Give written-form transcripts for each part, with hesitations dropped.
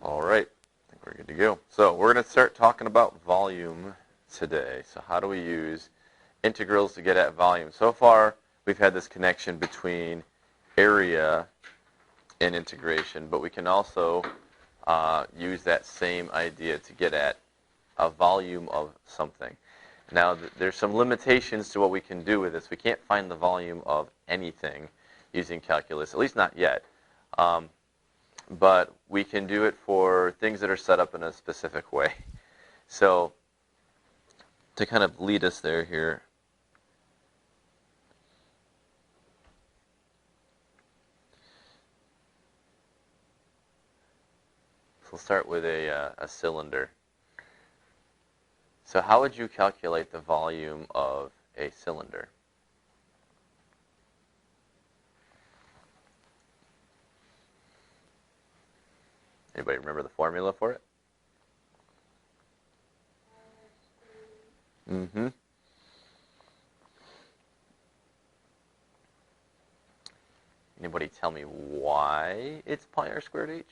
All right, I think we're good to go. So we're going to start talking about volume today. So how do we use integrals to get at volume? So far, we've had this connection between area and integration, but we can also use that same idea to get at a volume of something. Now, there's some limitations to what we can do with this. We can't find the volume of anything using calculus, at least not yet. But we can do it for things that are set up in a specific way. So, to kind of lead us there here, so we'll start with a cylinder. So how would you calculate the volume of a cylinder? Anybody remember the formula for it? Mm-hmm. Anybody tell me why it's pi r squared h?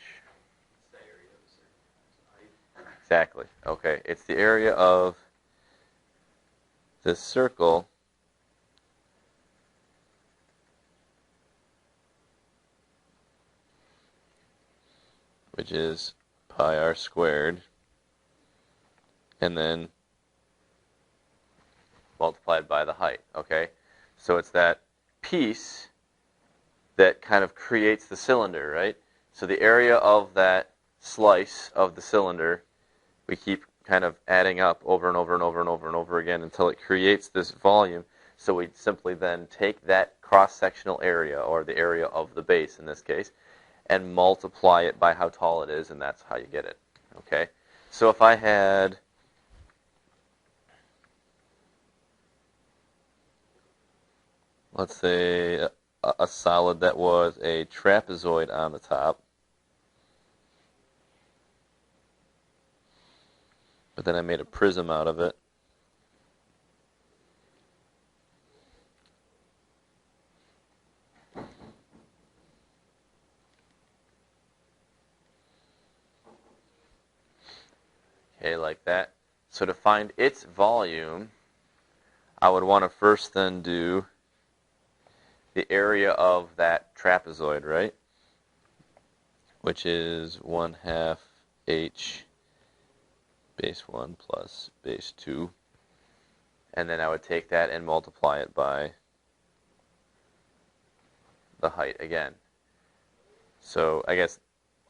Exactly. Okay. It's the area of this circle which is pi r squared, and then multiplied by the height. Okay? So it's that piece that kind of creates the cylinder, right? So the area of that slice of the cylinder, we keep kind of adding up over and over and over and over and over again until it creates this volume. So we simply then take that cross-sectional area, or the area of the base in this case, and multiply it by how tall it is, and that's how you get it. Okay? So if I had let's say a solid that was a trapezoid on the top, but then I made a prism out of it. Okay, like that. So to find its volume, I would want to first then do the area of that trapezoid, right? Which is 1/2 h base 1 plus base 2. And then I would take that and multiply it by the height again. So I guess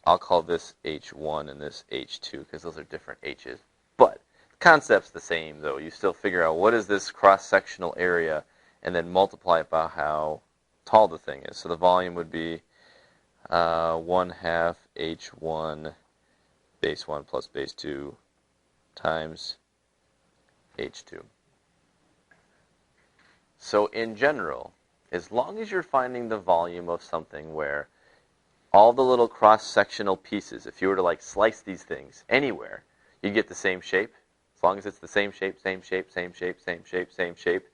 I'll call this h1 and this h2 because those are different h's. But the concept's the same, though. You still figure out what is this cross-sectional area and then multiply it by how tall the thing is. So the volume would be 1/2 h1 base 1 plus base 2 times h2. So in general, as long as you're finding the volume of something where all the little cross-sectional pieces, if you were to like slice these things anywhere, you get the same shape. As long as it's the same shape, same shape, same shape, same shape, same shape.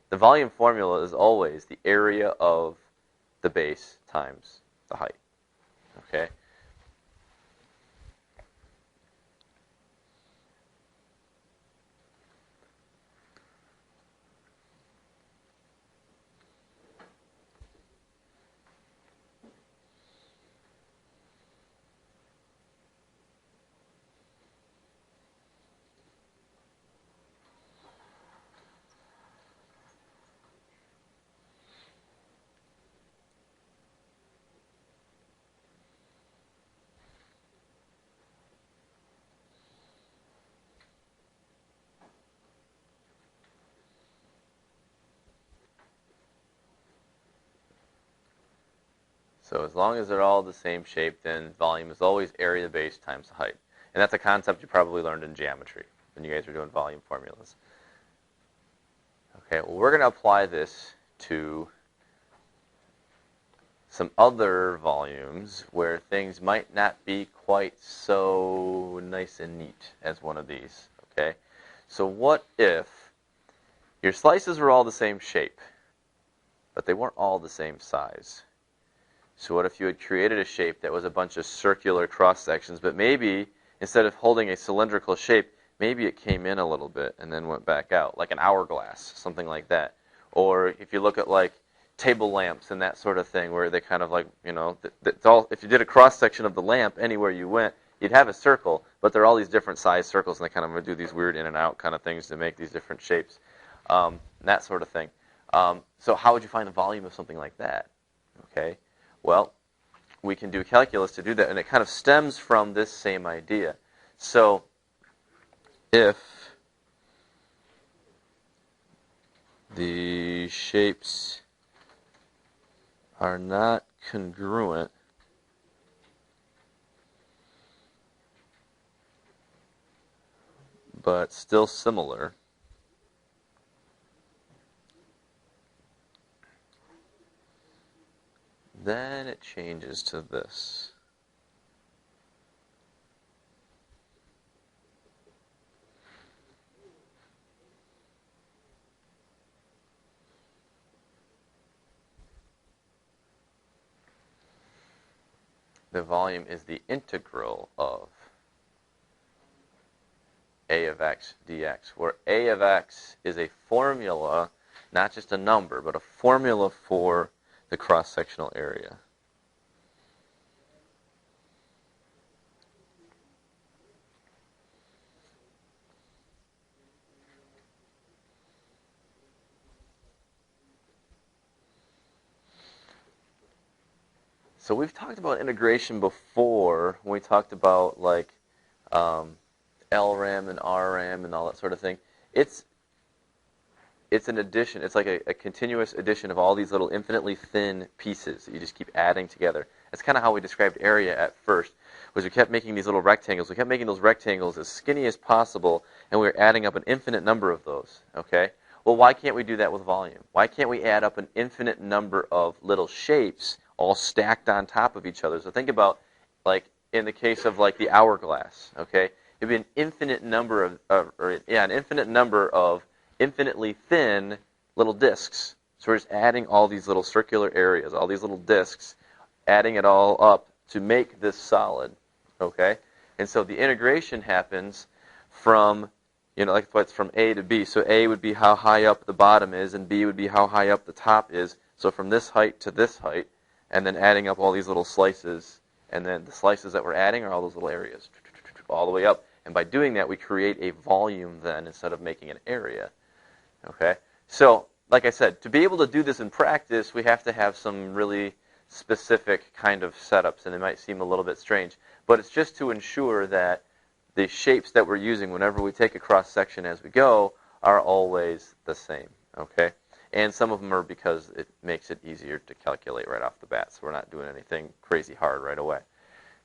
The volume formula is always the area of the base times the height. Okay? So as long as they're all the same shape, then volume is always area base times the height. And that's a concept you probably learned in geometry when you guys were doing volume formulas. Okay, well, we're going to apply this to some other volumes where things might not be quite so nice and neat as one of these. Okay, so what if your slices were all the same shape, but they weren't all the same size? So what if you had created a shape that was a bunch of circular cross sections, but maybe instead of holding a cylindrical shape, maybe it came in a little bit and then went back out, like an hourglass, something like that. Or if you look at like table lamps and that sort of thing, where they kind of like, you know, it's all, if you did a cross section of the lamp anywhere you went, you'd have a circle, but there are all these different size circles, and they kind of do these weird in and out kind of things to make these different shapes, that sort of thing. So how would you find the volume of something like that? Okay, well, we can do calculus to do that, and it kind of stems from this same idea. So if the shapes are not congruent, but still similar, then it changes to this. The volume is the integral of a of x dx, where a of x is a formula, not just a number, but a formula for the cross-sectional area. So we've talked about integration before when we talked about like LRAM and RRAM and all that sort of thing. It's an addition. It's like a continuous addition of all these little infinitely thin pieces that you just keep adding together. That's kind of how we described area at first, was we kept making these little rectangles. We kept making those rectangles as skinny as possible, and we were adding up an infinite number of those. Okay? Well, why can't we do that with volume? Why can't we add up an infinite number of little shapes all stacked on top of each other? So think about, like, in the case of like the hourglass. Okay? It'd be an infinite number of infinitely thin little discs. So we're just adding all these little circular areas, all these little discs, adding it all up to make this solid. Okay? And so the integration happens from, you know, like it's from A to B. So A would be how high up the bottom is, and B would be how high up the top is. So from this height to this height, and then adding up all these little slices, and then the slices that we're adding are all those little areas, all the way up. And by doing that, we create a volume then instead of making an area. Okay? So, like I said, to be able to do this in practice, we have to have some really specific kind of setups, and it might seem a little bit strange. But it's just to ensure that the shapes that we're using whenever we take a cross-section as we go are always the same. Okay? And some of them are because it makes it easier to calculate right off the bat, so we're not doing anything crazy hard right away.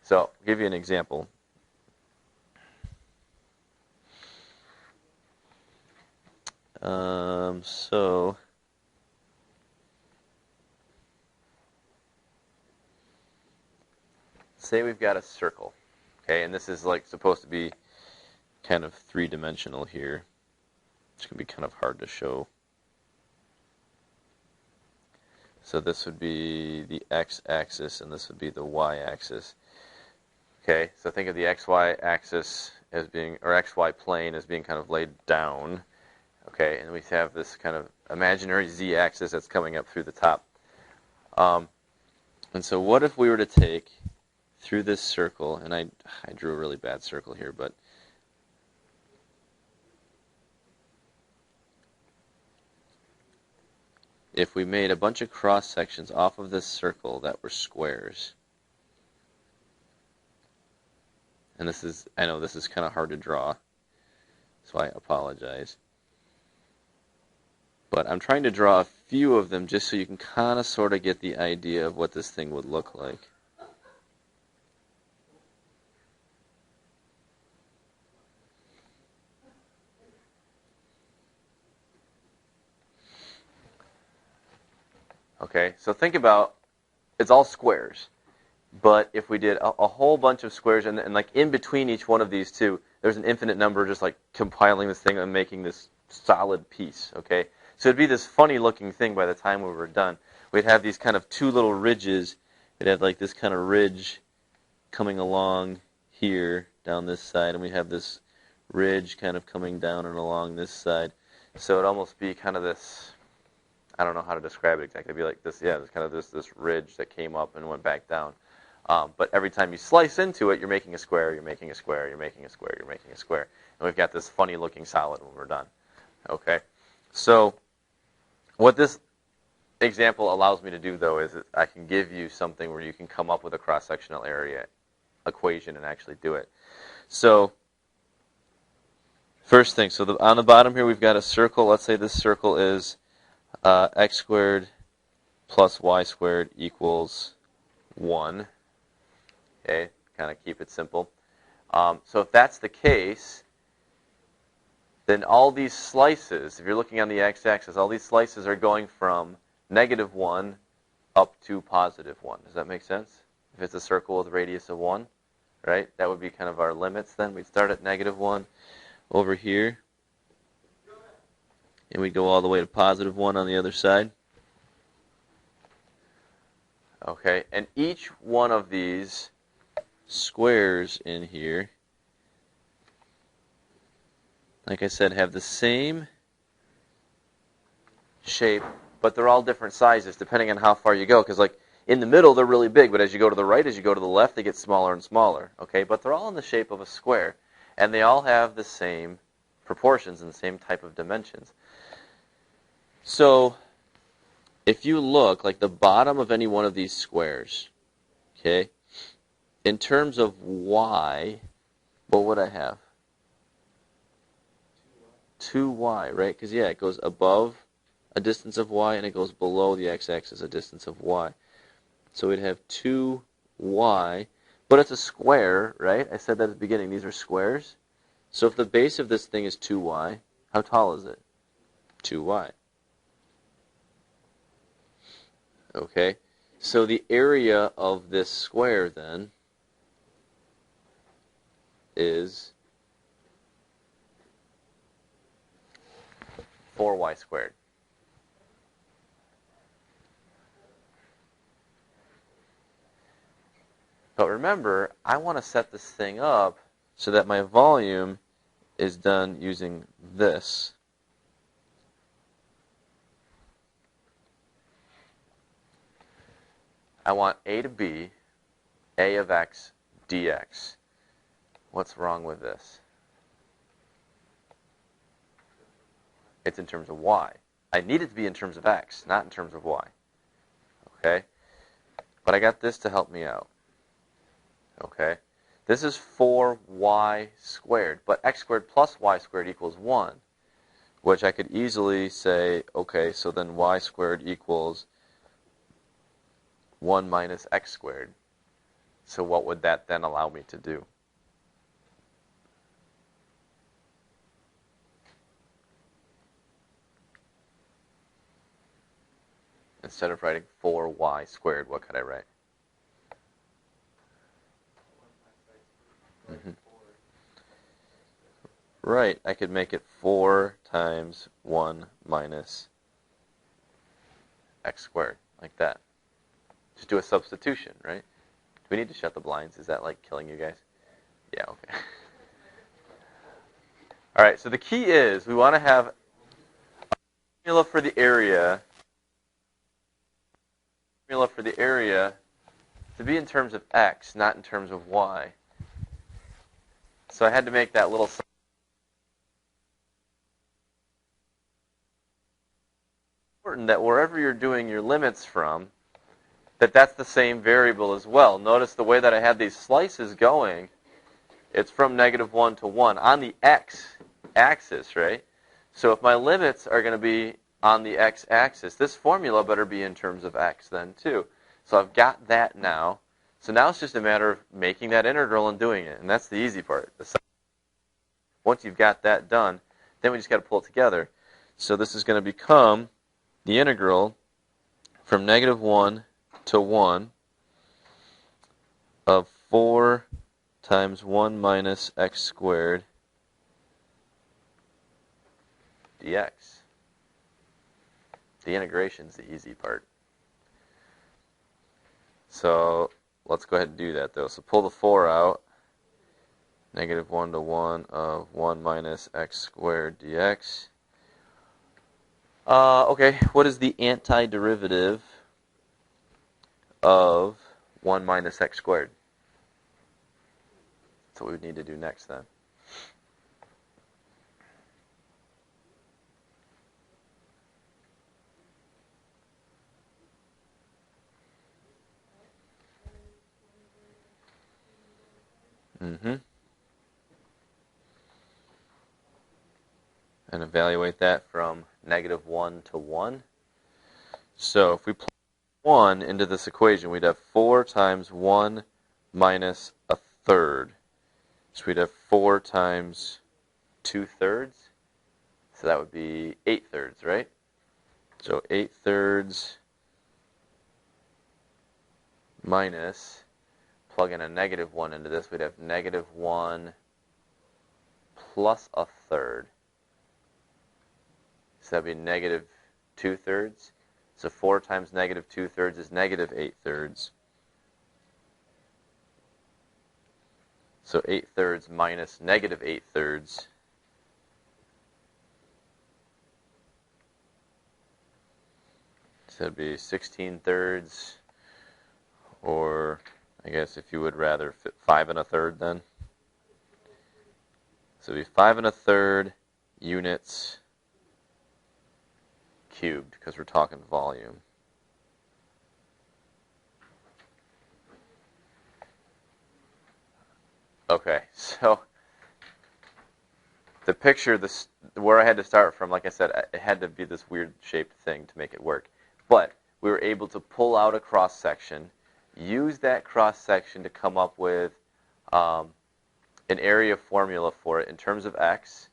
So, I'll give you an example. So say we've got a circle, okay, and this is like supposed to be kind of three-dimensional here. It's going to be kind of hard to show. So this would be the x-axis, and this would be the y-axis. Okay, so think of the xy axis as being, or xy plane as being kind of laid down. Okay, and we have this kind of imaginary z-axis that's coming up through the top. And so what if we were to take through this circle, and I drew a really bad circle here, but if we made a bunch of cross sections off of this circle that were squares, and this is, I know this is kind of hard to draw, so I apologize. But I'm trying to draw a few of them just so you can kind of sort of get the idea of what this thing would look like. Okay, so think about, it's all squares. But if we did a whole bunch of squares, and like in between each one of these two, there's an infinite number just like compiling this thing and making this solid piece, okay? So it'd be this funny looking thing by the time we were done. We'd have these kind of two little ridges, we'd have like this kind of ridge coming along here down this side, and we have this ridge kind of coming down and along this side. So it'd almost be kind of this, I don't know how to describe it exactly. It'd be like this, yeah, it's kind of this ridge that came up and went back down. But every time you slice into it, you're making a square, you're making a square, you're making a square, you're making a square. And we've got this funny looking solid when we're done. Okay? So what this example allows me to do, though, is that I can give you something where you can come up with a cross-sectional area equation and actually do it. So first thing, so on the bottom here we've got a circle. Let's say this circle is x squared plus y squared equals 1. Okay, kind of keep it simple. So if that's the case, then all these slices, if you're looking on the x-axis, all these slices are going from -1 up to +1. Does that make sense? If it's a circle with a radius of 1, right? That would be kind of our limits then. We'd start at -1 over here, and we'd go all the way to +1 on the other side. Okay, and each one of these squares in here, like I said, have the same shape, but they're all different sizes depending on how far you go. Because like in the middle, they're really big, but as you go to the right, as you go to the left, they get smaller and smaller. Okay, but they're all in the shape of a square, and they all have the same proportions and the same type of dimensions. So if you look, like the bottom of any one of these squares, okay, in terms of y, what would I have? 2y, right? Because, yeah, it goes above a distance of y, and it goes below the x-axis a distance of y. So we'd have 2y, but it's a square, right? I said that at the beginning. These are squares. So if the base of this thing is 2y, how tall is it? 2y. Okay, so the area of this square, then, is 4y squared. But remember, I want to set this thing up so that my volume is done using this. I want a to b, a of x dx. What's wrong with this? It's in terms of y. I need it to be in terms of x, not in terms of y. Okay? But I got this to help me out. Okay? This is 4y squared, but x squared plus y squared equals 1, which I could easily say, okay, so then y squared equals 1 minus x squared. So what would that then allow me to do? Instead of writing 4y squared, what could I write? Mm-hmm. Right, I could make it 4 times 1 minus x squared, like that. Just do a substitution, right? Do we need to shut the blinds? Is that like killing you guys? Yeah, okay. All right, so the key is we want to have a formula for the area to be in terms of x, not in terms of y. So I had to make that little important that wherever you're doing your limits from, that's the same variable as well. Notice the way that I have these slices going, it's from -1 to 1 on the x-axis, right? So if my limits are going to be on the x-axis, this formula better be in terms of x then too. So I've got that now. So now it's just a matter of making that integral and doing it. And that's the easy part. Once you've got that done, then we just got to pull it together. So this is going to become the integral from -1 to 1 of 4 times 1 minus x squared dx. The integration's the easy part. So let's go ahead and do that, though. So pull the 4 out. Negative 1 to 1 of 1 minus x squared dx. Okay, what is the antiderivative of 1 minus x squared? That's what we would need to do next, then. And evaluate that from negative 1 to 1. So if we plug 1 into this equation, we'd have 4 times 1 minus a third. So we'd have 4 times 2/3. So that would be 8/3, right? So 8/3 minus, plug in a negative 1 into this, we'd have negative 1 plus a third. So that'd be negative 2/3. So 4 times negative 2/3 is negative 8/3. So 8/3 minus negative 8/3. So that'd be 16/3, or I guess if you would rather, 5 1/3 then. So it'd be 5 1/3 units cubed, because we're talking volume. Okay, so the picture, where I had to start from, like I said, it had to be this weird shaped thing to make it work. But we were able to pull out a cross section, use that cross section to come up with an area formula for it in terms of x.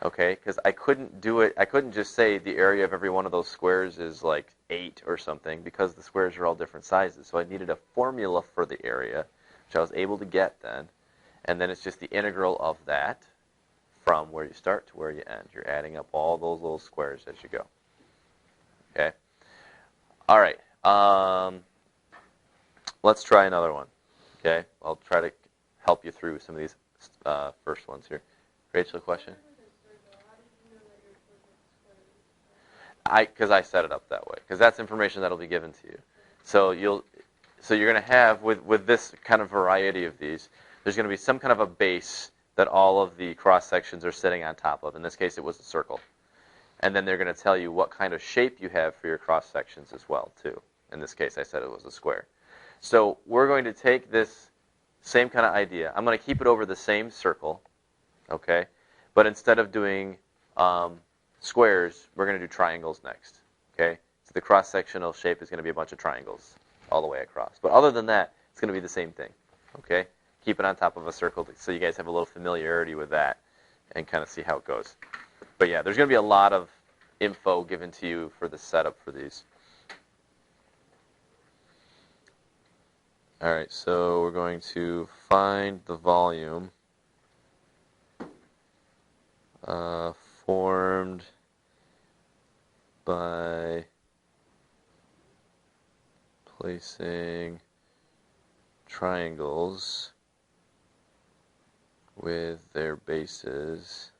Okay, because I couldn't do it. I couldn't just say the area of every one of those squares is like 8 or something, because the squares are all different sizes. So I needed a formula for the area, which I was able to get then. And then it's just the integral of that from where you start to where you end. You're adding up all those little squares as you go. Okay. All right. Let's try another one. Okay. I'll try to help you through some of these first ones here. Rachel, a question? Because I set it up that way. Because that's information that'll be given to you. So you're going to have, with this kind of variety of these, there's going to be some kind of a base that all of the cross sections are sitting on top of. In this case, it was a circle. And then they're going to tell you what kind of shape you have for your cross sections as well, too. In this case, I said it was a square. So we're going to take this same kind of idea. I'm going to keep it over the same circle, okay? But instead of doing squares, we're going to do triangles next, okay? So the cross-sectional shape is going to be a bunch of triangles all the way across. But other than that, it's going to be the same thing, okay? Keep it on top of a circle so you guys have a little familiarity with that and kind of see how it goes. But yeah, there's going to be a lot of info given to you for the setup for these. All right, so we're going to find the volume formed by placing triangles with their bases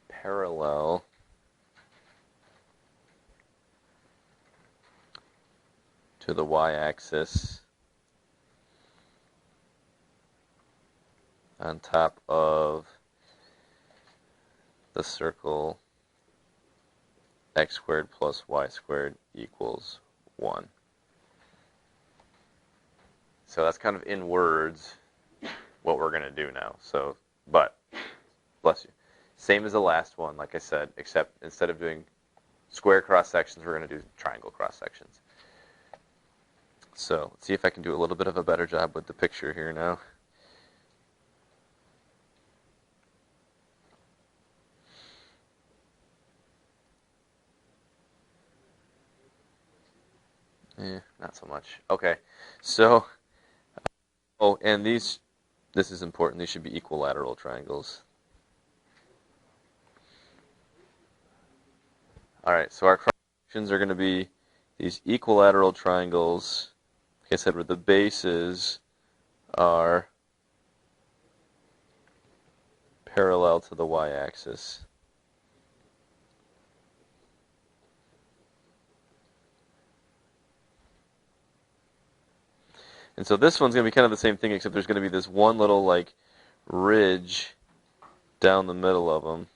parallel to the y-axis on top of the circle x squared plus y squared equals 1. So that's kind of in words what we're going to do now. So, but, bless you. Same as the last one, like I said, except instead of doing square cross sections, we're going to do triangle cross sections. So let's see if I can do a little bit of a better job with the picture here now. Not so much. Okay, so, oh, and this is important. These should be equilateral triangles. All right, so our cross sections are going to be these equilateral triangles, like I said, where the bases are parallel to the y-axis. And so this one's going to be kind of the same thing, except there's going to be this one little like ridge down the middle of them.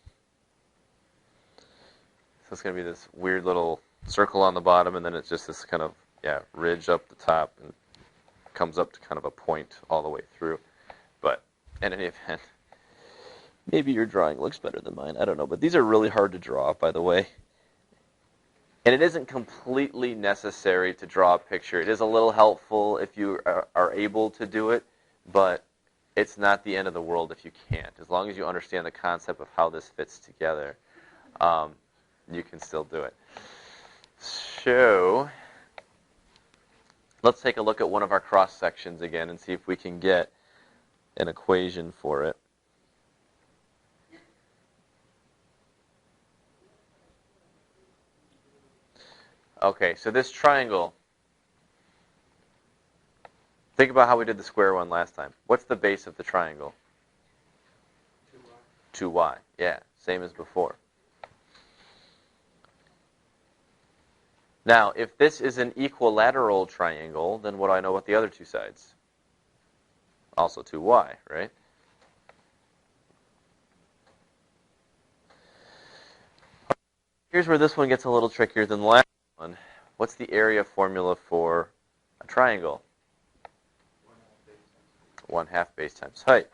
So it's going to be this weird little circle on the bottom, and then it's just this kind of ridge up the top, and comes up to kind of a point all the way through. But in any event, maybe your drawing looks better than mine. I don't know, but these are really hard to draw, by the way. And it isn't completely necessary to draw a picture. It is a little helpful if you are able to do it, but it's not the end of the world if you can't. As long as you understand the concept of how this fits together, you can still do it. So let's take a look at one of our cross sections again and see if we can get an equation for it. Okay, so this triangle, think about how we did the square one last time. What's the base of the triangle? 2y. Yeah, same as before. Now, if this is an equilateral triangle, then what do I know about the other two sides? Also 2y, right? Here's where this one gets a little trickier than the last one. What's the area formula for a triangle? 1/2 base times height.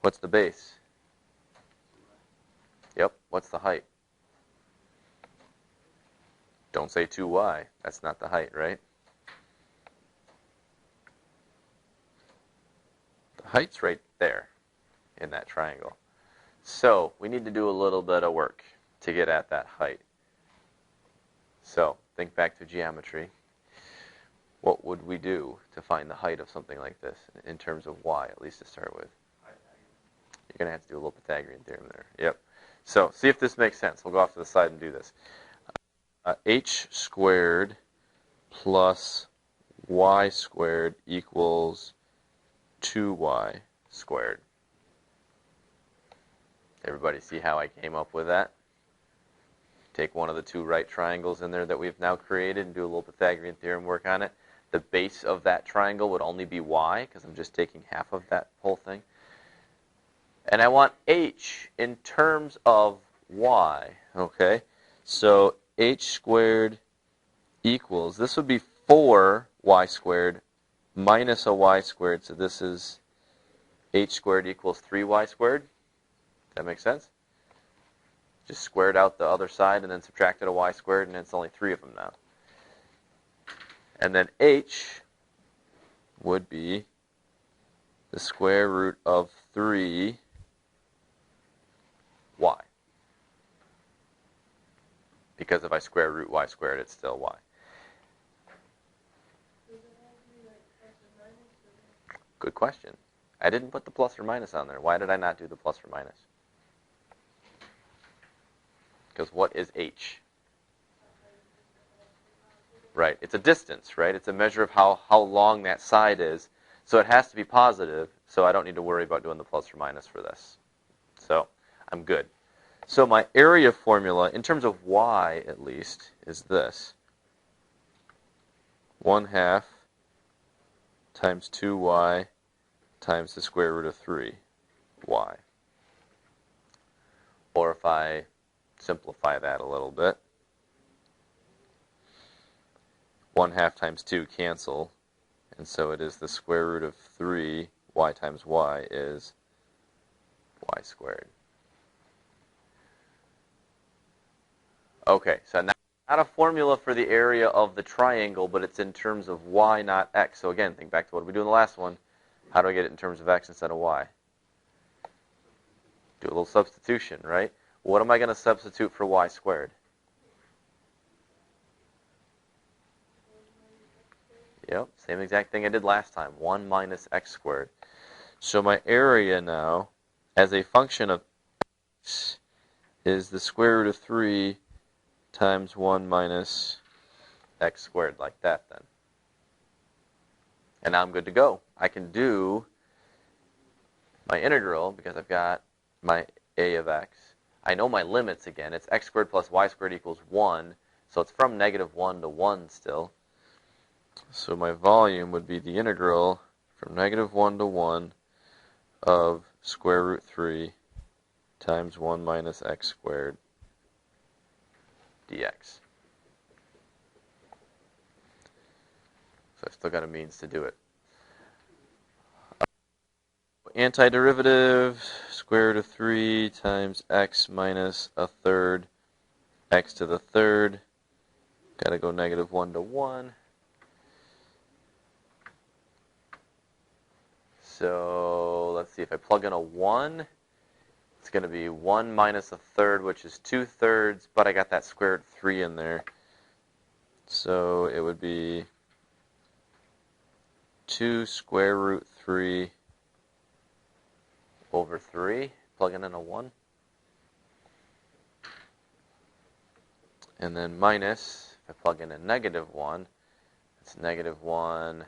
What's the base? Yep, what's the height? Don't say 2y. That's not the height, right? The height's right there in that triangle. So we need to do a little bit of work to get at that height. So think back to geometry. What would we do to find the height of something like this in terms of y, at least to start with? You're going to have to do a little Pythagorean theorem there. Yep. So see if this makes sense. We'll go off to the side and do this. H squared plus y squared equals 2y squared. Everybody see how I came up with that? Take one of the two right triangles in there that we've now created and do a little Pythagorean theorem work on it. The base of that triangle would only be y, because I'm just taking half of that whole thing. And I want h in terms of y, okay? So h squared equals, this would be 4y squared minus a y squared, so this is h squared equals 3y squared. Does that make sense? Just squared out the other side and then subtracted a y squared, and it's only 3 of them now. And then h would be the square root of 3y. Because if I square root y squared, it's still y. Good question. I didn't put the plus or minus on there. Why did I not do the plus or minus? Because what is h? Right. It's a distance, right? It's a measure of how long that side is. So it has to be positive, so I don't need to worry about doing the plus or minus for this. So I'm good. So my area formula, in terms of y at least, is this. 1/2 times 2y times the square root of 3y. Or if I simplify that a little bit, 1/2 times 2 cancel, and so it is the square root of 3y times y is y squared. Okay, so now not a formula for the area of the triangle, but it's in terms of y, not x. So again, think back to what we do in the last one. How do I get it in terms of x instead of y? Do a little substitution, right? What am I going to substitute for y squared? Yep, same exact thing I did last time. 1 minus x squared. So my area now, as a function of x is the square root of 3 times 1 minus x squared, like that then. And now I'm good to go. I can do my integral because I've got my a of x. I know my limits again. It's x squared plus y squared equals 1. So it's from negative 1 to 1 still. So my volume would be the integral from negative 1 to 1 of square root 3 times 1 minus x squared dx. So I've still got a means to do it. Antiderivative, square root of 3 times x minus a third x to the third. Got to go negative 1 to 1. So let's see, if I plug in a 1, it's going to be 1 minus a third, which is 2/3, but I got that square root of 3 in there. So it would be 2 square root 3 over 3, plugging in a 1. And then minus, if I plug in a negative 1, it's negative 1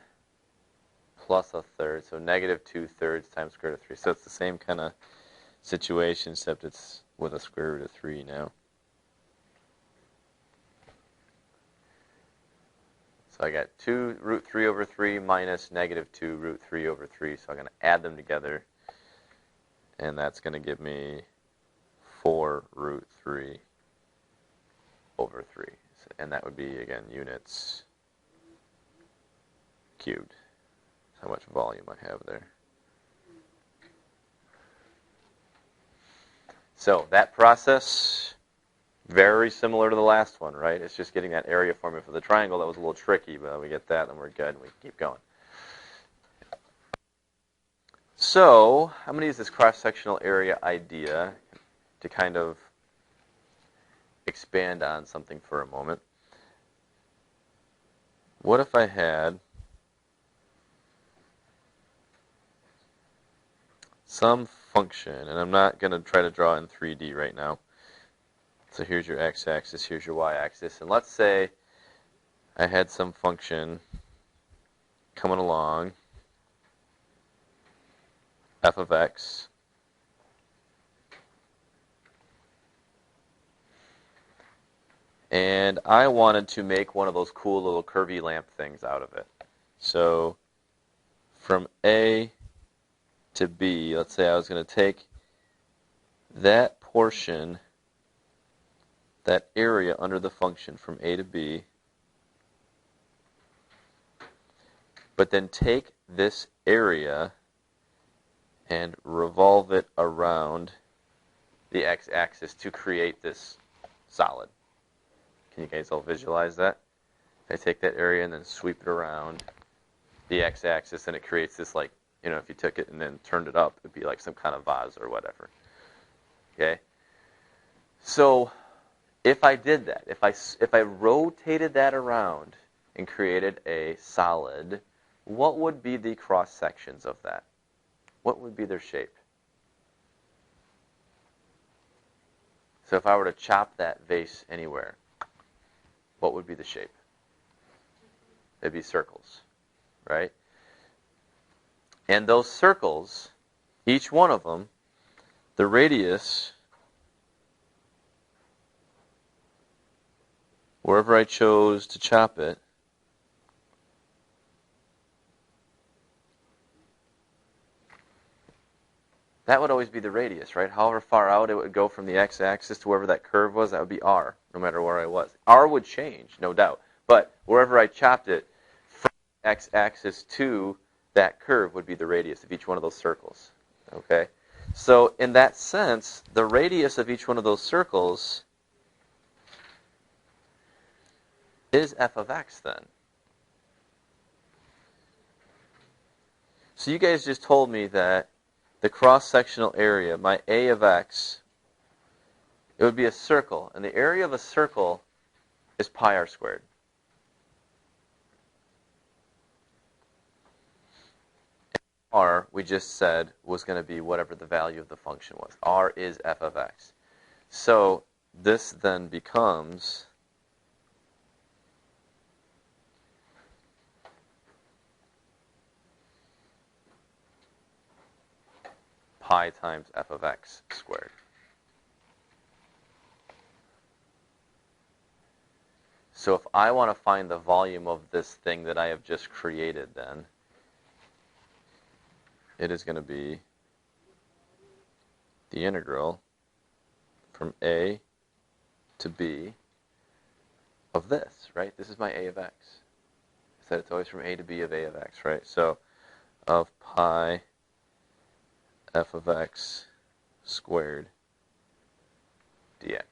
plus a third, so negative 2/3 times square root of 3. So it's the same kind of situation, except it's with a square root of 3 now. So I got 2 root 3 over 3 minus negative 2 root 3 over 3. So I'm going to add them together. And that's going to give me 4 root 3 over 3. And that would be, again, units cubed. That's how much volume I have there. So that process, very similar to the last one, right? It's just getting that area formula for the triangle. That was a little tricky, but we get that, and we're good, and we can keep going. So I'm going to use this cross-sectional area idea to kind of expand on something for a moment. What if I had some function, and I'm not going to try to draw in 3D right now. So here's your x-axis, here's your y-axis, and let's say I had some function coming along, f of x, and I wanted to make one of those cool little curvy lamp things out of it. So from A to B, let's say I was going to take that portion, that area under the function from A to B, but then take this area and revolve it around the x-axis to create this solid. Can you guys all visualize that? If I take that area and then sweep it around the x-axis, and it creates this, like, you know, if you took it and then turned it up, it'd be like some kind of vase or whatever. Okay? So if I did that, if I rotated that around and created a solid, what would be the cross sections of that? What would be their shape? So if I were to chop that vase anywhere, what would be the shape? They'd be circles, right? And those circles, each one of them, the radius, wherever I chose to chop it, that would always be the radius, right? However far out it would go from the x-axis to wherever that curve was, that would be r, no matter where I was. R would change, no doubt. But wherever I chopped it, from the x-axis to that curve would be the radius of each one of those circles. Okay? So in that sense, the radius of each one of those circles is f of x then. So you guys just told me that the cross-sectional area, my a of x, it would be a circle. And the area of a circle is pi r squared. r, we just said, was going to be whatever the value of the function was. R is f of x. So this then becomes pi times f of x squared. So if I want to find the volume of this thing that I have just created, then it is going to be the integral from a to b of this, right? This is my a of x. I said it's always from a to b of a of x, right? So of pi f of x squared dx.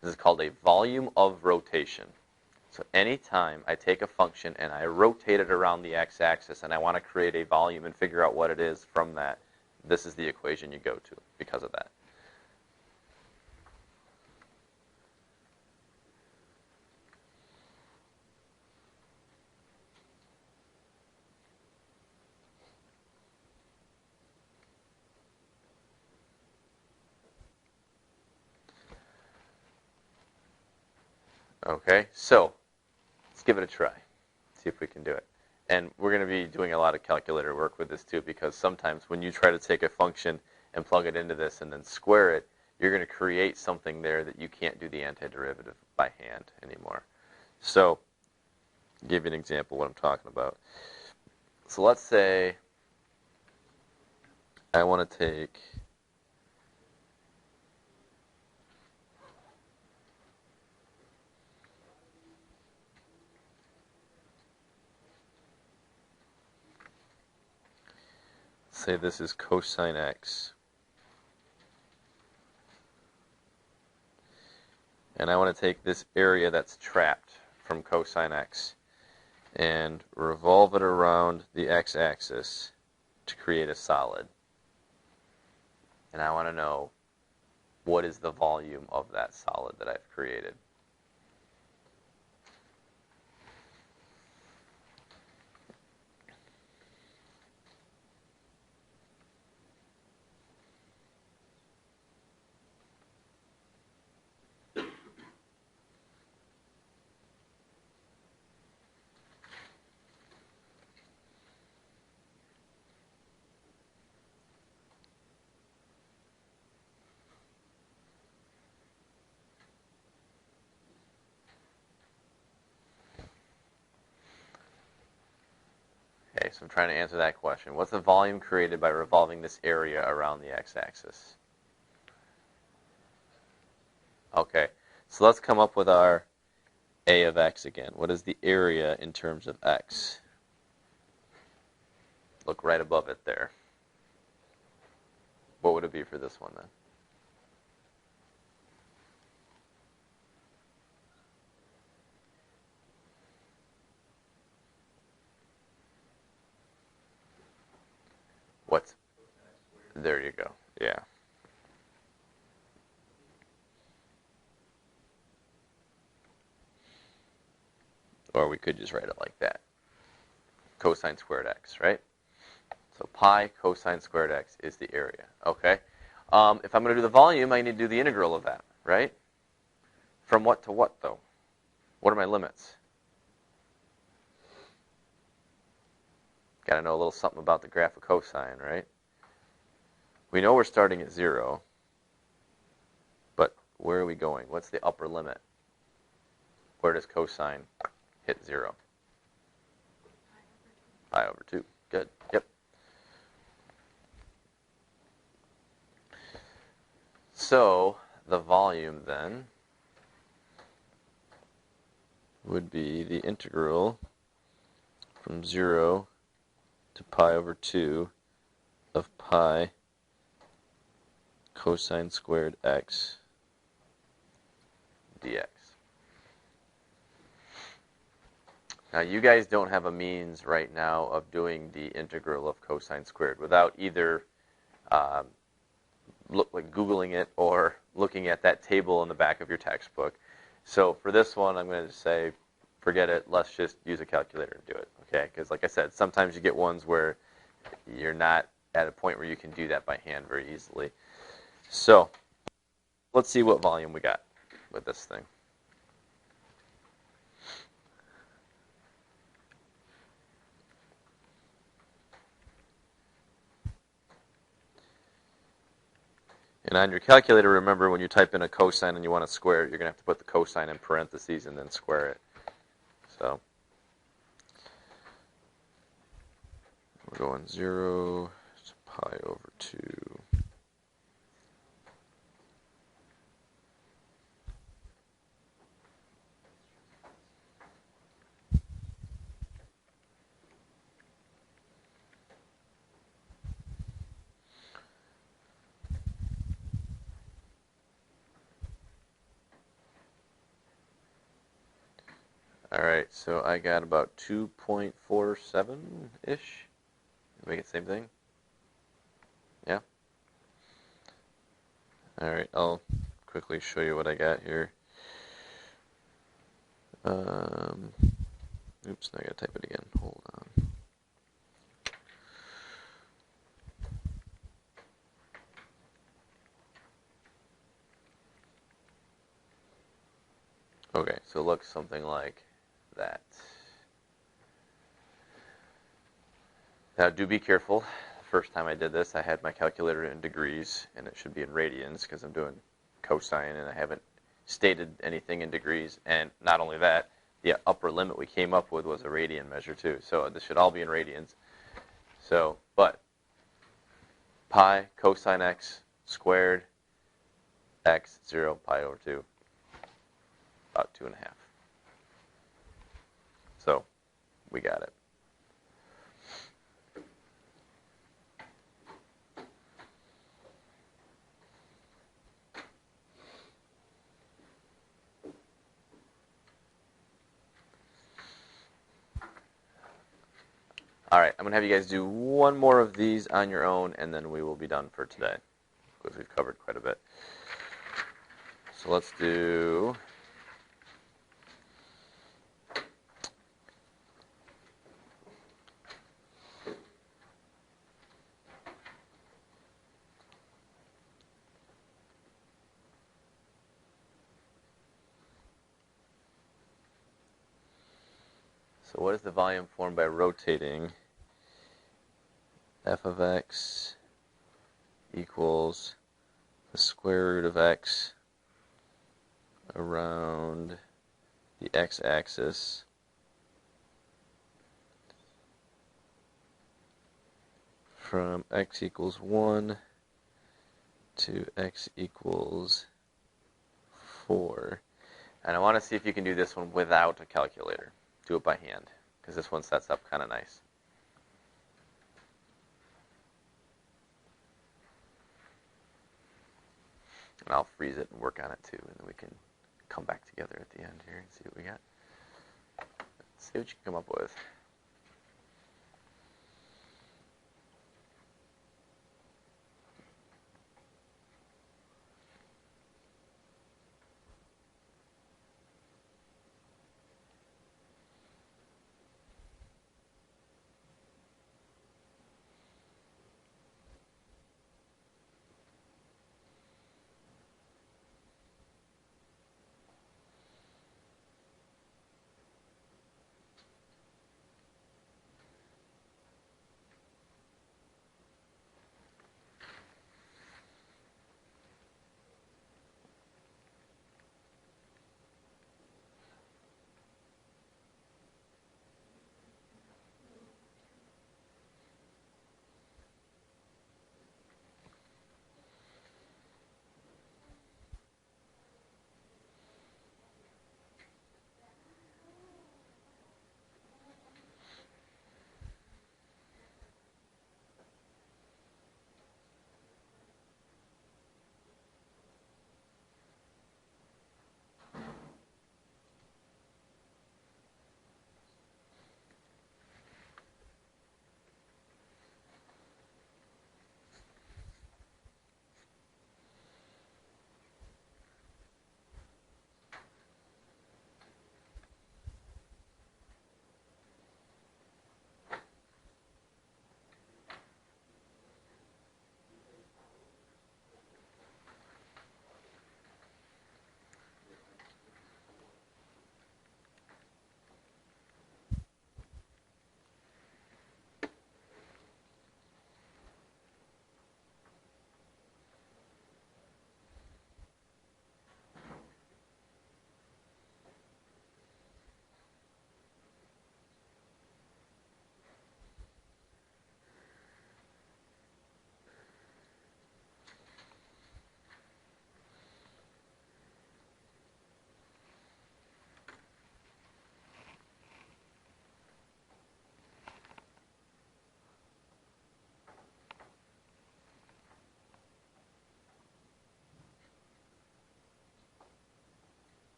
This is called a volume of rotation. So anytime I take a function and I rotate it around the x-axis and I want to create a volume and figure out what it is from that, this is the equation you go to because of that. Okay, so let's give it a try. See if we can do it. And we're going to be doing a lot of calculator work with this too, because sometimes when you try to take a function and plug it into this and then square it, you're going to create something there that you can't do the antiderivative by hand anymore. So, I'll give you an example of what I'm talking about. So let's say I want to take say this is cosine x. And I want to take this area that's trapped from cosine x and revolve it around the x-axis to create a solid. And I want to know what is the volume of that solid that I've created. Okay, so I'm trying to answer that question. What's the volume created by revolving this area around the x-axis? Okay, so let's come up with our a of x again. What is the area in terms of x? Look right above it there. What would it be for this one then? What's? There you go. Yeah. Or we could just write it like that. Cosine squared x, right? So pi cosine squared x is the area. Okay. If I'm going to do the volume, I need to do the integral of that, right? From what to what, though? What are my limits? Got to know a little something about the graph of cosine, right? We know we're starting at 0, but where are we going? What's the upper limit? Where does cosine hit 0? Pi over 2. Good. Yep. So the volume then would be the integral from 0 to pi over 2 of pi cosine squared x dx. Now you guys don't have a means right now of doing the integral of cosine squared without either Googling it or looking at that table in the back of your textbook. So for this one, I'm going to say, forget it. Let's just use a calculator and do it, okay? Because like I said, sometimes you get ones where you're not at a point where you can do that by hand very easily. So let's see what volume we got with this thing. And on your calculator, remember when you type in a cosine and you want to square it, you're going to have to put the cosine in parentheses and then square it. So we're going 0 to pi over 2. All right, so I got about 2.47-ish. Make it the same thing? Yeah? All right, I'll quickly show you what I got here. Oops, now I gotta type it again. Hold on. Okay, so it looks something like that. Now do be careful. The first time I did this, I had my calculator in degrees, and it should be in radians because I'm doing cosine, and I haven't stated anything in degrees. And not only that, the upper limit we came up with was a radian measure too. So this should all be in radians. So, but pi cosine x squared x 0 pi over 2, about 2.5. So we got it. All right, I'm going to have you guys do one more of these on your own, and then we will be done for today, because we've covered quite a bit. So let's do... So what is the volume formed by rotating f of x equals the square root of x around the x-axis from x equals 1 to x equals 4. And I want to see if you can do this one without a calculator. Do it by hand, because this one sets up kind of nice. And I'll freeze it and work on it too, and then we can come back together at the end here and see what we got. Let's see what you can come up with.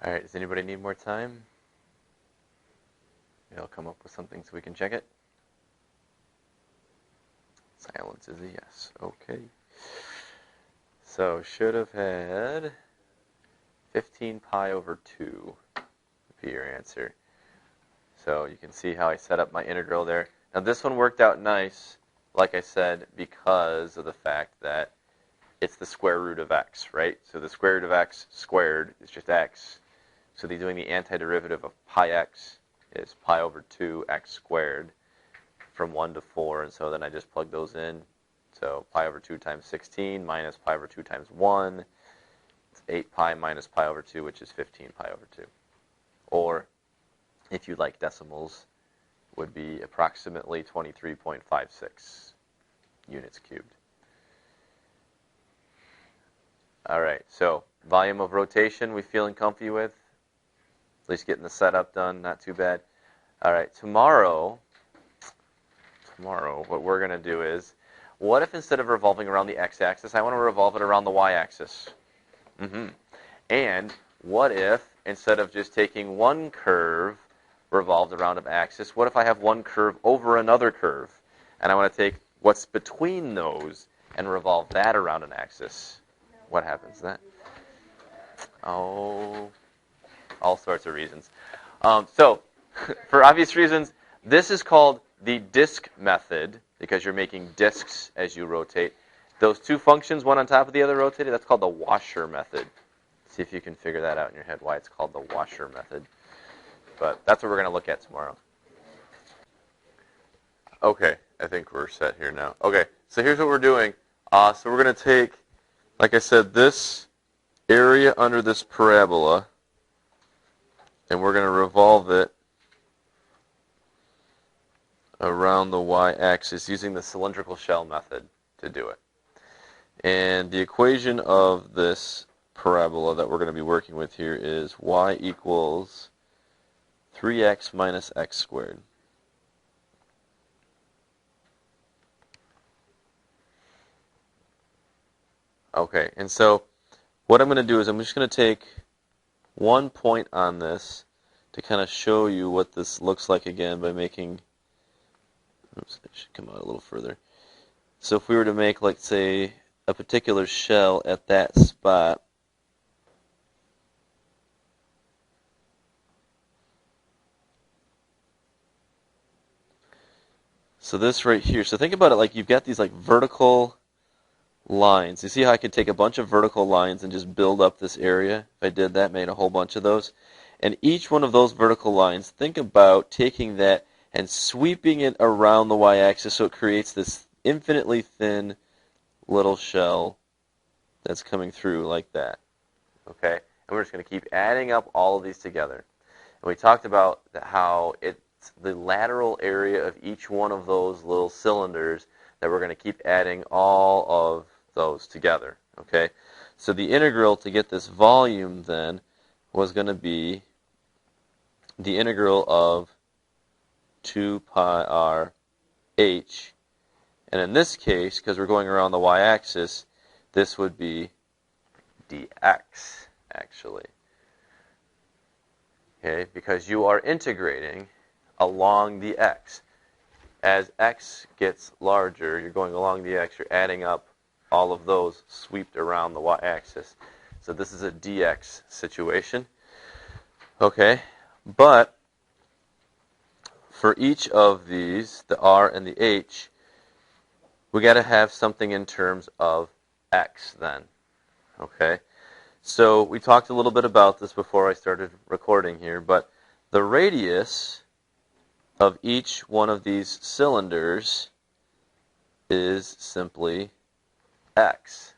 All right, does anybody need more time? Maybe I'll come up with something so we can check it. Silence is a yes. Okay. So should have had 15 pi over 2 would be your answer. So you can see how I set up my integral there. Now this one worked out nice, like I said, because of the fact that it's the square root of x, right? So the square root of x squared is just x. So doing the antiderivative of pi x is pi over 2 x squared from 1 to 4. And so then I just plug those in. So pi over 2 times 16 minus pi over 2 times 1. It's 8 pi minus pi over 2, which is 15 pi over 2. Or, if you like decimals, would be approximately 23.56 units cubed. All right, so volume of rotation we feeling comfy with? At least getting the setup done, not too bad. All right, tomorrow what we're going to do is, what if instead of revolving around the x-axis, I want to revolve it around the y-axis? And what if, instead of just taking one curve revolved around an axis, what if I have one curve over another curve? And I want to take what's between those and revolve that around an axis. What happens then? Oh, all sorts of reasons. So, for obvious reasons, this is called the disk method, because you're making disks as you rotate. Those two functions, one on top of the other rotated, that's called the washer method. See if you can figure that out in your head, why it's called the washer method. But that's what we're going to look at tomorrow. Okay, I think we're set here now. Okay, so here's what we're doing. So we're going to take, like I said, this area under this parabola, and we're going to revolve it around the y-axis using the cylindrical shell method to do it. And the equation of this parabola that we're going to be working with here is y equals 3x minus x squared. Okay, and so what I'm going to do is I'm just going to take one point on this to kind of show you what this looks like again by making, oops, it should come out a little further. So if we were to make, like, say, a particular shell at that spot, so this right here, so think about it like you've got these like vertical lines. You see how I could take a bunch of vertical lines and just build up this area? If I did that, made a whole bunch of those. And each one of those vertical lines, think about taking that and sweeping it around the y-axis so it creates this infinitely thin little shell that's coming through like that. Okay? And we're just going to keep adding up all of these together. And we talked about how it's the lateral area of each one of those little cylinders that we're going to keep adding all of those together. Okay? So the integral to get this volume then was going to be the integral of 2 pi r h. And in this case, because we're going around the y-axis, this would be dx, actually. Okay, because you are integrating along the x. As x gets larger, you're going along the x, you're adding up all of those swept around the y-axis. So this is a dx situation. Okay, but for each of these, the r and the h, we got to have something in terms of x then. Okay, so we talked a little bit about this before I started recording here, but the radius of each one of these cylinders is simply x.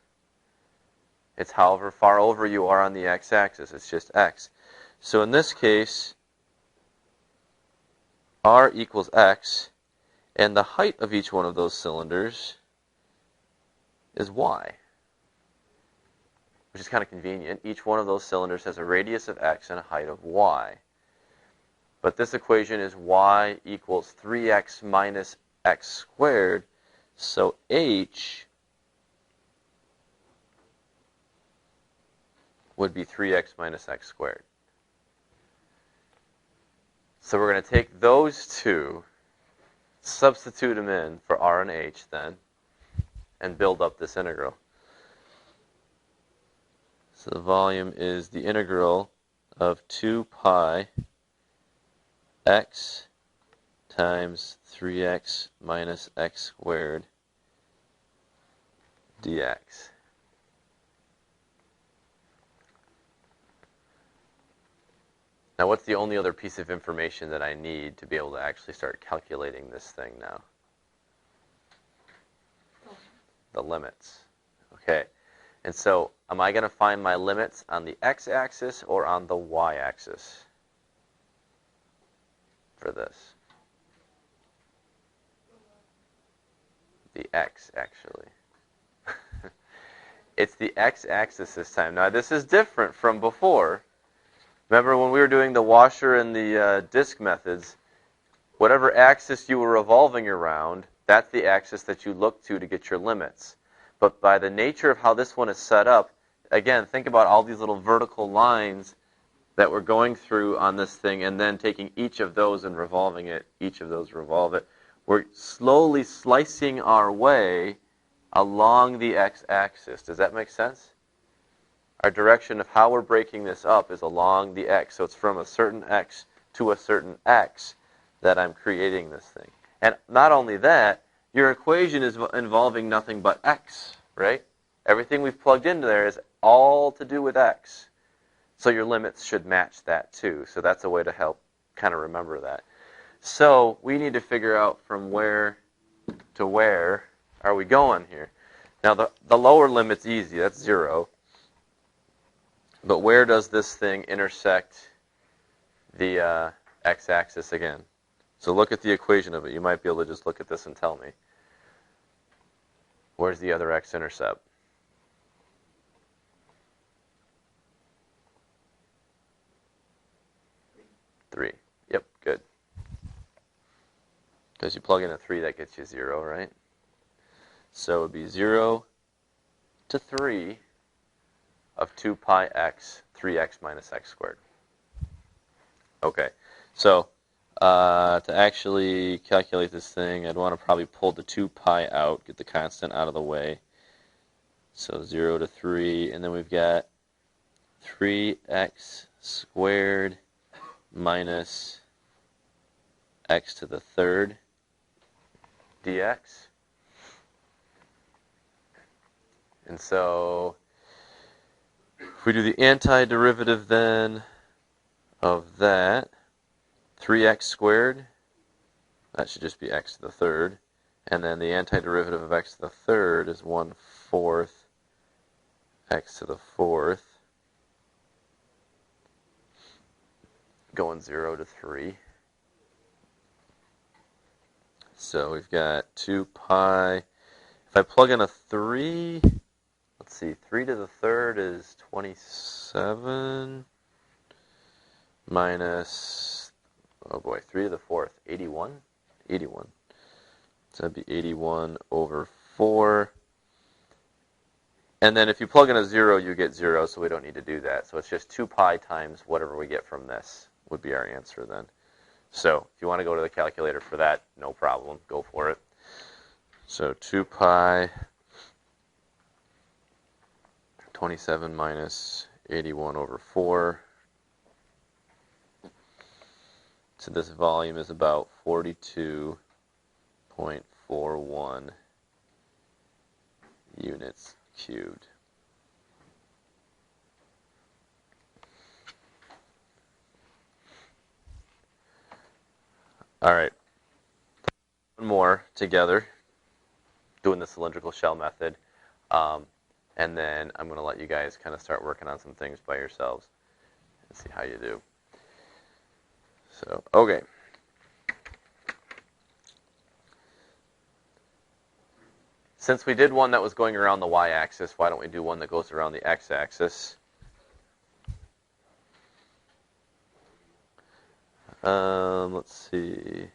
It's however far over you are on the x-axis. It's just x. So in this case, r equals x, and the height of each one of those cylinders is y, which is kind of convenient. Each one of those cylinders has a radius of x and a height of y. But this equation is y equals 3x minus x squared, so h would be 3x minus x squared. So we're going to take those two, substitute them in for r and h then, and build up this integral. So the volume is the integral of 2 pi x times 3x minus x squared dx. Now, what's the only other piece of information that I need to be able to actually start calculating this thing now? The limits. Okay. And so, am I going to find my limits on the x-axis or on the y-axis for this? The x, actually. It's the x-axis this time. Now, this is different from before. Remember when we were doing the washer and the disk methods, whatever axis you were revolving around, that's the axis that you look to get your limits. But by the nature of how this one is set up, again, think about all these little vertical lines that we're going through on this thing and then taking each of those and revolving it, each of those revolve it. We're slowly slicing our way along the x-axis. Does that make sense? Our direction of how we're breaking this up is along the x. So it's from a certain x to a certain x that I'm creating this thing. And not only that, your equation is involving nothing but x, right? Everything we've plugged into there is all to do with x. So your limits should match that too. So that's a way to help kind of remember that. So we need to figure out from where to where are we going here. Now the lower limit's easy, that's 0. But where does this thing intersect the x-axis again? So look at the equation of it. You might be able to just look at this and tell me. Where's the other x-intercept? 3. Yep, good. Because you plug in a 3, that gets you 0, right? So it would be 0 to 3 of 2 pi x, 3x minus x squared. Okay, so to actually calculate this thing, I'd want to probably pull the 2 pi out, get the constant out of the way. So 0 to 3, and then we've got 3x squared minus x to the third dx. And so if we do the antiderivative then of that, 3x squared, that should just be x to the third. And then the antiderivative of x to the third is 1/4 x to the fourth, going 0 to 3. So we've got 2 pi. If I plug in a 3, let's see, 3 to the third is 27 minus, oh boy, 3 to the fourth, 81? 81. So that'd be 81 over 4. And then if you plug in a 0, you get 0, so we don't need to do that. So it's just 2 pi times whatever we get from this would be our answer then. So if you want to go to the calculator for that, no problem. Go for it. So 2 pi 27 minus 81 over 4. So this volume is about 42.41 units cubed. All right. One more together, doing the cylindrical shell method. And then I'm going to let you guys kind of start working on some things by yourselves and see how you do. So, okay. Since we did one that was going around the y-axis, why don't we do one that goes around the x-axis? Let's see.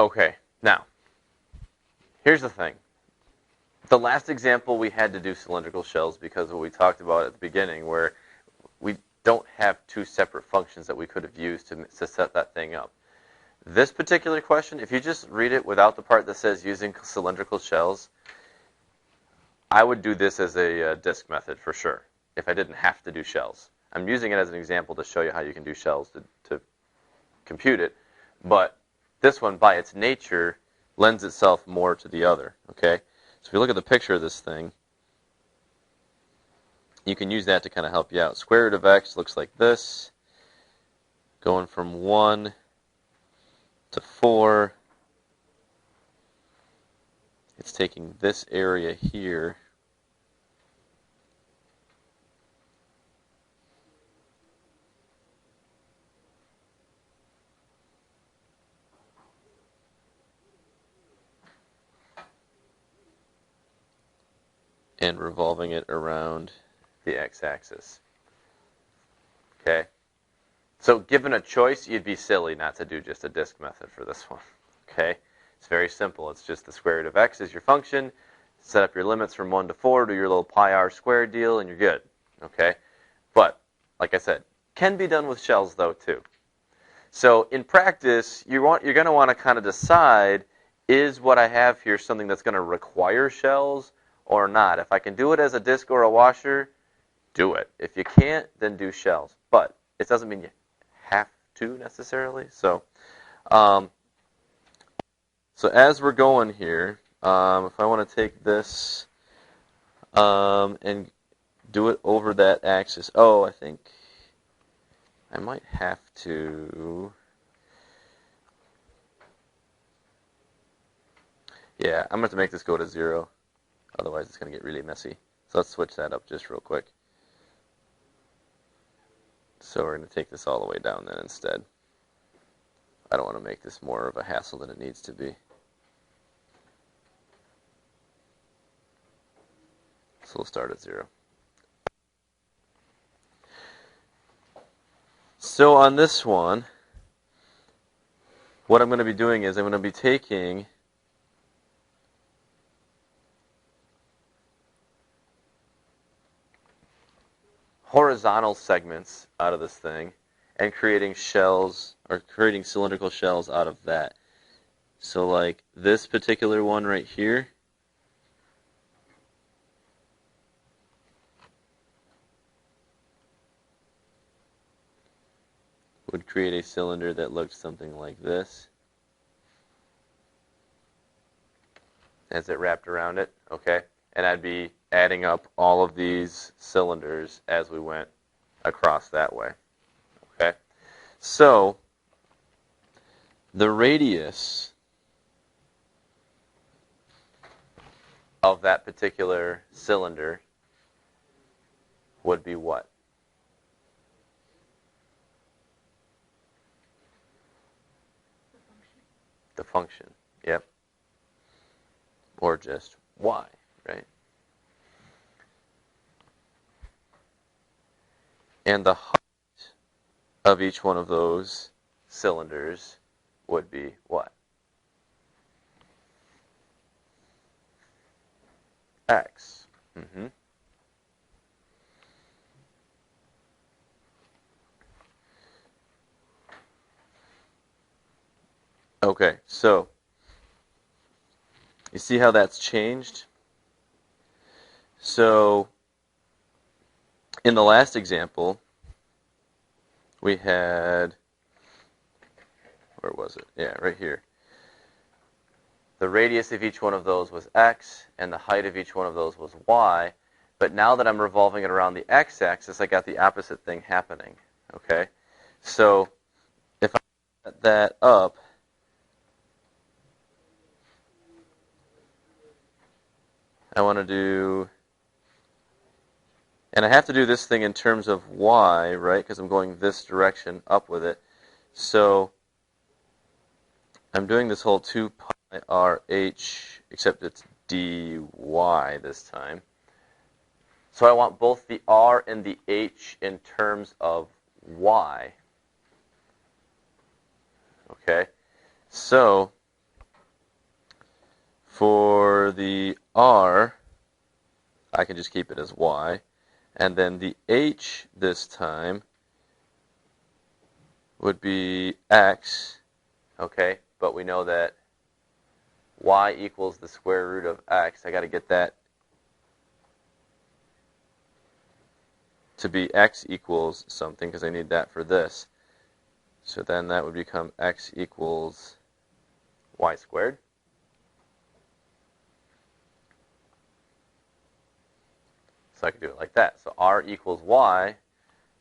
Okay, now, here's the thing. The last example we had to do cylindrical shells because of what we talked about at the beginning, where we don't have two separate functions that we could have used to set that thing up. This particular question, if you just read it without the part that says using cylindrical shells, I would do this as a disk method for sure, if I didn't have to do shells. I'm using it as an example to show you how you can do shells to compute it, but this one, by its nature, lends itself more to the other, okay? So if you look at the picture of this thing, you can use that to kind of help you out. Square root of x looks like this, going from 1 to 4. It's taking this area here, and revolving it around the x-axis. Okay? So given a choice, you'd be silly not to do just a disk method for this one. Okay? It's very simple. It's just the square root of x is your function. Set up your limits from 1 to 4, do your little pi r squared deal, and you're good. Okay? But, like I said, can be done with shells though too. So in practice, you're going to want to kind of decide, is what I have here something that's going to require shells or not? If I can do it as a disk or a washer, do it. If you can't, then do shells. But it doesn't mean you have to necessarily. So as we're going here, if I want to take this and do it over that axis, I think I might have to. Yeah, I'm going to have to make this go to 0. Otherwise, it's going to get really messy. So let's switch that up just real quick. So we're going to take this all the way down then instead. I don't want to make this more of a hassle than it needs to be. So we'll start at 0. So on this one, what I'm going to be doing is I'm going to be taking horizontal segments out of this thing and creating shells, or creating cylindrical shells out of that. So like this particular one right here, would create a cylinder that looked something like this as it wrapped around it, okay? And I'd be adding up all of these cylinders as we went across that way, okay? So the radius of that particular cylinder would be what? The function, yep. Or just y, right? And the height of each one of those cylinders would be what? X. Mm-hmm. Okay, so you see how that's changed? So in the last example, we had, where was it? Yeah, right here. The radius of each one of those was x, and the height of each one of those was y. But now that I'm revolving it around the x-axis, I got the opposite thing happening. Okay? So if I set that up, I want to do, and I have to do this thing in terms of y, right? Because I'm going this direction up with it. So I'm doing this whole 2 pi RH, except it's dy this time. So I want both the r and the h in terms of y. Okay? So For the r, I can just keep it as y. And then the h this time would be x, okay? But we know that y equals the square root of x. I got to get that to be x equals something because I need that for this. So then that would become x equals y squared. So I could do it like that. So r equals y,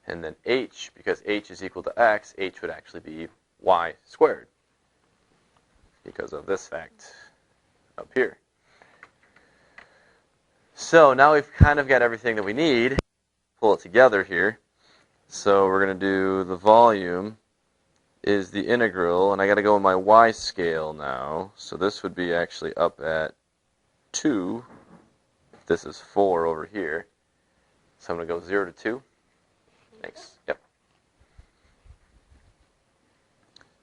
and then h, because h is equal to x, h would actually be y squared because of this fact up here. So now we've kind of got everything that we need. Pull it together here. So we're going to do the volume is the integral, and I got to go in my y scale now. So this would be actually up at 2. This is 4 over here. So I'm going to go 0 to 2. Thanks. Yep.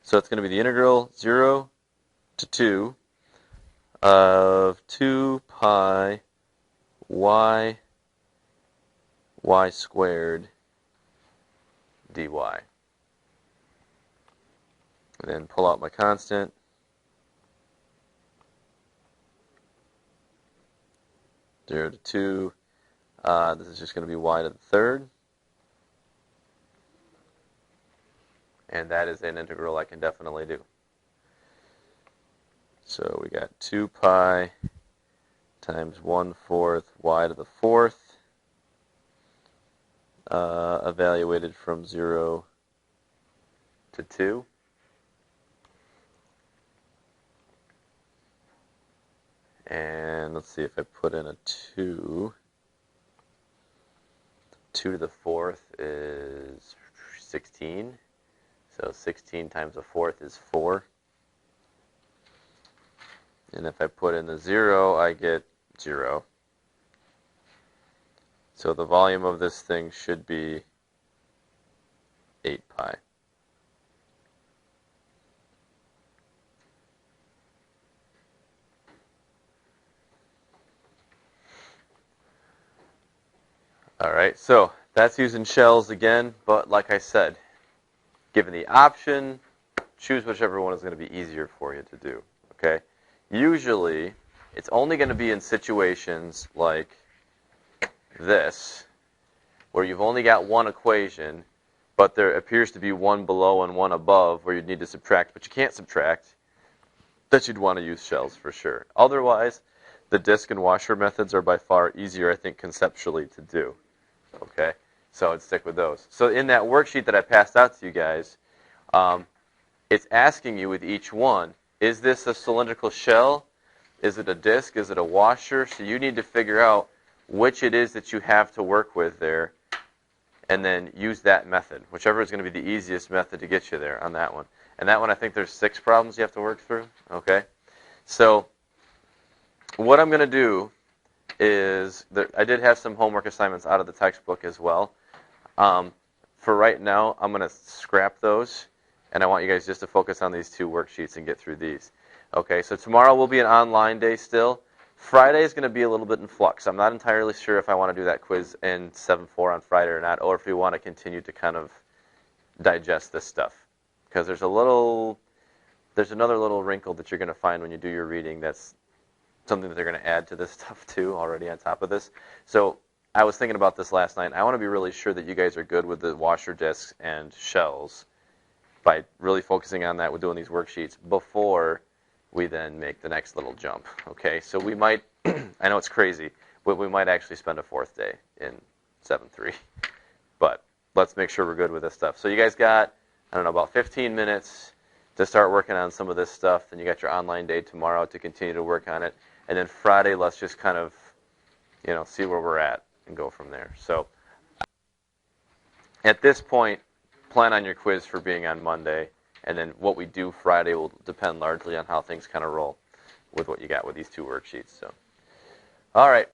So it's going to be the integral 0 to 2 of 2 pi y squared dy. And then pull out my constant. Zero to 2. This is just going to be y to the third. And that is an integral I can definitely do. So we got 2 pi times 1/4 y to the fourth, evaluated from 0 to 2. And let's see if I put in a 2. 2 to the fourth is 16. So 16 times a fourth is 4. And if I put in the 0, I get 0. So the volume of this thing should be 8 pi. Alright, so that's using shells again, but like I said, given the option, choose whichever one is going to be easier for you to do. Okay? Usually, it's only going to be in situations like this, where you've only got one equation, but there appears to be one below and one above where you'd need to subtract, but you can't subtract, that you'd want to use shells for sure. Otherwise, the disk and washer methods are by far easier, I think, conceptually to do. Okay? So I'd stick with those. So in that worksheet that I passed out to you guys, it's asking you with each one, is this a cylindrical shell? Is it a disk? Is it a washer? So you need to figure out which it is that you have to work with there, and then use that method, whichever is going to be the easiest method to get you there on that one. And that one, I think there's 6 problems you have to work through. Okay? So what I'm going to do is, I did have some homework assignments out of the textbook as well. For right now, I'm going to scrap those, and I want you guys just to focus on these 2 worksheets and get through these. Okay, so tomorrow will be an online day still. Friday is going to be a little bit in flux. I'm not entirely sure if I want to do that quiz in 7-4 on Friday or not, or if we want to continue to kind of digest this stuff. Because there's another little wrinkle that you're going to find when you do your reading that's something that they're going to add to this stuff too, already on top of this. So I was thinking about this last night. I want to be really sure that you guys are good with the washer discs and shells by really focusing on that with doing these worksheets before we then make the next little jump. Okay, so we might, I know it's crazy, but we might actually spend a 4th day in 7-3. But let's make sure we're good with this stuff. So you guys got, I don't know, about 15 minutes to start working on some of this stuff. Then you got your online day tomorrow to continue to work on it. And then Friday, let's just kind of, see where we're at and go from there. So at this point, plan on your quiz for being on Monday. And then what we do Friday will depend largely on how things kind of roll with what you got with these 2 worksheets. So, all right.